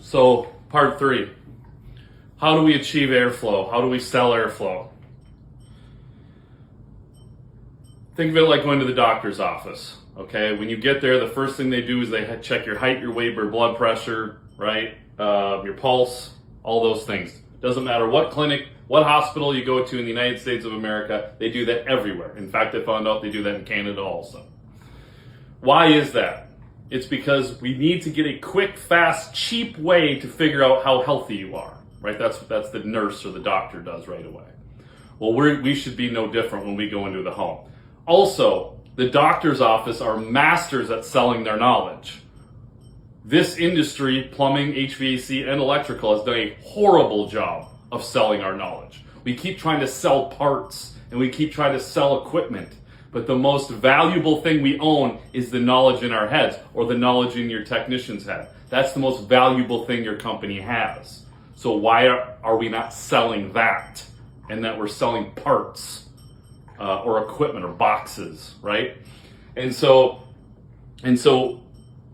So, part 3. How do we achieve airflow? How do we sell airflow? Think of it like going to the doctor's office, okay? When you get there, the first thing they do is they check your height, your weight, your blood pressure, right? Your pulse, all those things. Doesn't matter what clinic, what hospital you go to in the United States of America, they do that everywhere. In fact, I found out they do that in Canada also. Why is that? It's because we need to get a quick, fast, cheap way to figure out how healthy you are, right? That's the nurse or the doctor does right away. Well, we should be no different when we go into the home. Also, the doctor's office are masters at selling their knowledge. This industry, plumbing, HVAC, and electrical, has done a horrible job of selling our knowledge. We keep trying to sell parts and we keep trying to sell equipment. But the most valuable thing we own is the knowledge in our heads or the knowledge in your technician's head. That's the most valuable thing your company has. So why are we not selling that? And that we're selling parts or equipment or boxes, right? And so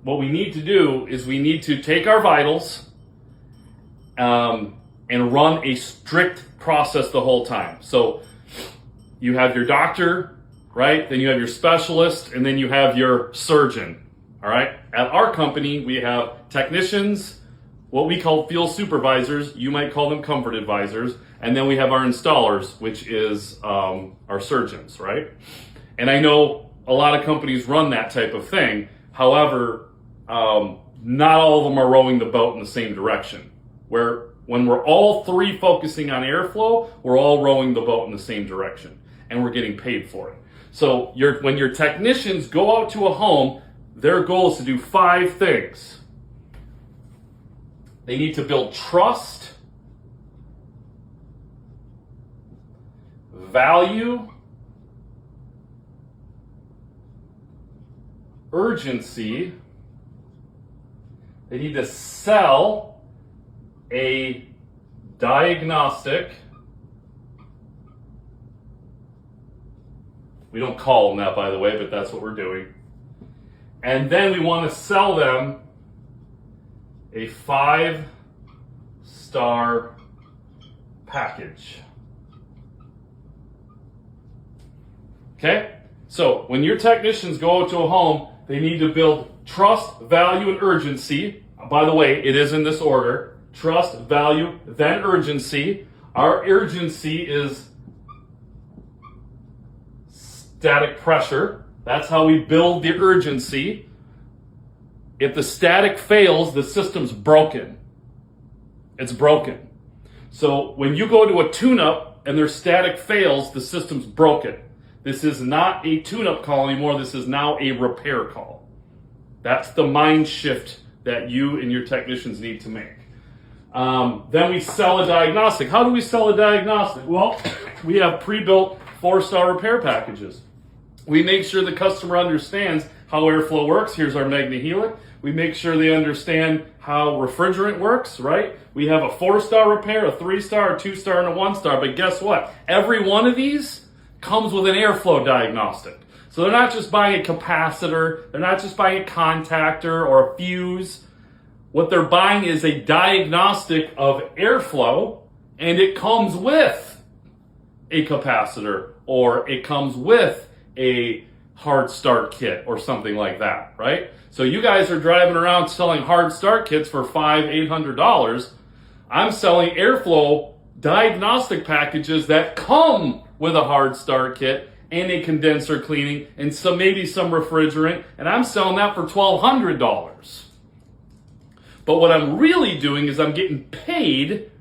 what we need to do is we need to take our vitals and run a strict process the whole time. So you have your doctor, right? Then you have your specialist, and then you have your surgeon, all right? At our company, we have technicians, what we call field supervisors. You might call them comfort advisors. And then we have our installers, which is our surgeons, right? And I know a lot of companies run that type of thing. However, not all of them are rowing the boat in the same direction. When we're all three focusing on airflow, we're all rowing the boat in the same direction, and we're getting paid for it. So when your technicians go out to a home, their goal is to do 5 things. They need to build trust, value, urgency. They need to sell a diagnostic. We don't call them that, by the way, but that's what we're doing. And then we want to sell them a 5-star package. Okay? So when your technicians go out to a home, they need to build trust, value, and urgency. By the way, it is in this order. Trust, value, then urgency. Our urgency is static pressure. That's how we build the urgency. If the static fails, the system's broken. It's broken. So when you go to a tune-up and their static fails, the system's broken. This is not a tune-up call anymore. This is now a repair call. That's the mind shift that you and your technicians need to make. Then we sell a diagnostic. How do we sell a diagnostic? Well, we have pre-built 4-star repair packages. We make sure the customer understands how airflow works. Here's our MagnaHelic. We make sure they understand how refrigerant works, right? We have a 4-star repair, a 3-star, a 2-star, and a 1-star. But guess what? Every one of these comes with an airflow diagnostic. So they're not just buying a capacitor. They're not just buying a contactor or a fuse. What they're buying is a diagnostic of airflow, and it comes with a capacitor, or it comes with a hard start kit or something like that, right? So you guys are driving around selling hard start kits for $500-800. I'm selling airflow diagnostic packages that come with a hard start kit and a condenser cleaning and maybe some refrigerant, and I'm selling that for $1,200. But what I'm really doing is I'm getting paid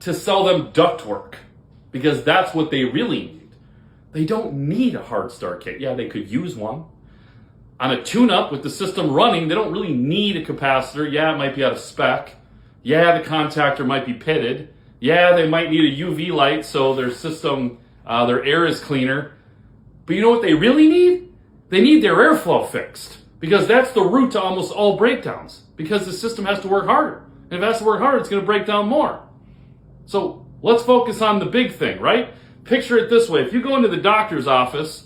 to sell them ductwork, because that's what they really need. They don't need a hard start kit. Yeah, they could use one. On a tune-up with the system running, they don't really need a capacitor. Yeah, it might be out of spec. Yeah, the contactor might be pitted. Yeah, they might need a UV light so their system, their air is cleaner. But you know what they really need? They need their airflow fixed, because that's the root to almost all breakdowns, because the system has to work harder. And if it has to work harder, it's going to break down more. So let's focus on the big thing, right? Picture it this way. If you go into the doctor's office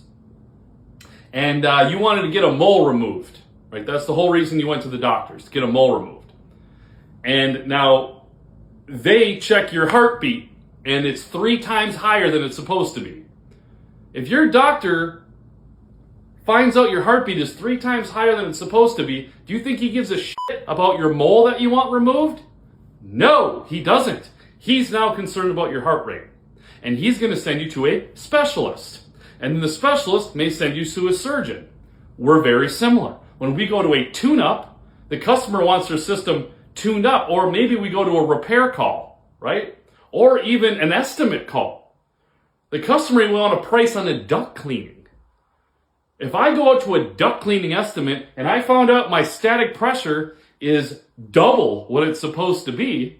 and you wanted to get a mole removed, right? That's the whole reason you went to the doctor's, to get a mole removed. And now they check your heartbeat, and it's 3 times higher than it's supposed to be. If your doctor finds out your heartbeat is 3 times higher than it's supposed to be, do you think he gives a shit about your mole that you want removed? No, he doesn't. He's now concerned about your heart rate. And he's going to send you to a specialist. And then the specialist may send you to a surgeon. We're very similar. When we go to a tune-up, the customer wants their system tuned up, or maybe we go to a repair call, right? Or even an estimate call. The customer will want a price on a duct cleaning. If I go out to a duct cleaning estimate and I found out my static pressure is double what it's supposed to be,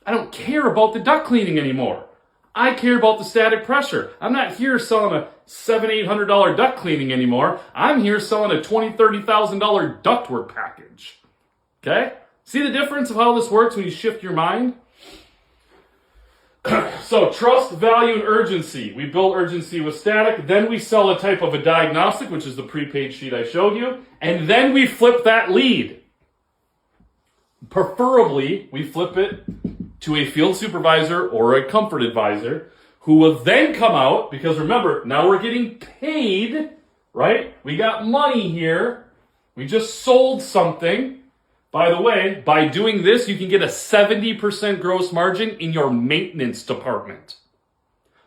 I don't care about the duct cleaning anymore. I care about the static pressure. I'm not here selling a $700-800 duct cleaning anymore. I'm here selling a $20,000-$30,000 ductwork package. Okay? See the difference of how this works when you shift your mind? So trust, value, and urgency. We build urgency with static. Then we sell a type of a diagnostic, which is the prepaid sheet I showed you. And then we flip that lead. Preferably, we flip it to a field supervisor or a comfort advisor who will then come out, because remember, now we're getting paid, right? We got money here. We just sold something. By the way, by doing this, you can get a 70% gross margin in your maintenance department.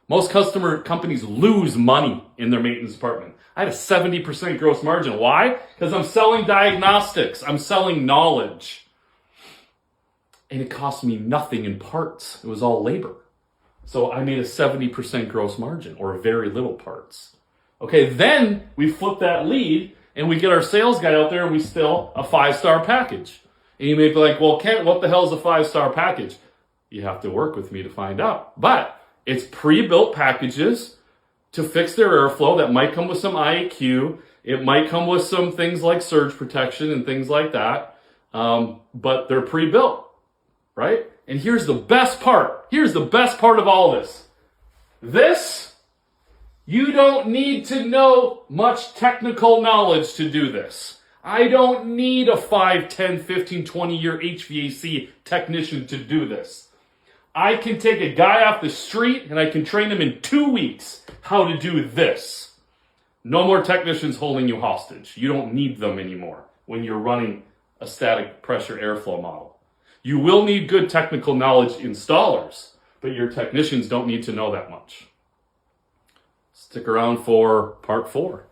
Most companies lose money in their maintenance department. I had a 70% gross margin. Why? Because I'm selling diagnostics. I'm selling knowledge. And it cost me nothing in parts. It was all labor. So I made a 70% gross margin, or very little parts. Okay, then we flip that lead and we get our sales guy out there and we sell a 5-star package. And you may be like, well, Kent, what the hell is a 5-star package? You have to work with me to find out. But it's pre-built packages to fix their airflow that might come with some IAQ. It might come with some things like surge protection and things like that. But they're pre-built, right? And here's the best part. Here's the best part of all this. This, you don't need to know much technical knowledge to do this. I don't need a 5, 10, 15, 20-year HVAC technician to do this. I can take a guy off the street and I can train him in 2 weeks how to do this. No more technicians holding you hostage. You don't need them anymore when you're running a static pressure airflow model. You will need good technical knowledge installers, but your technicians don't need to know that much. Stick around for part 4.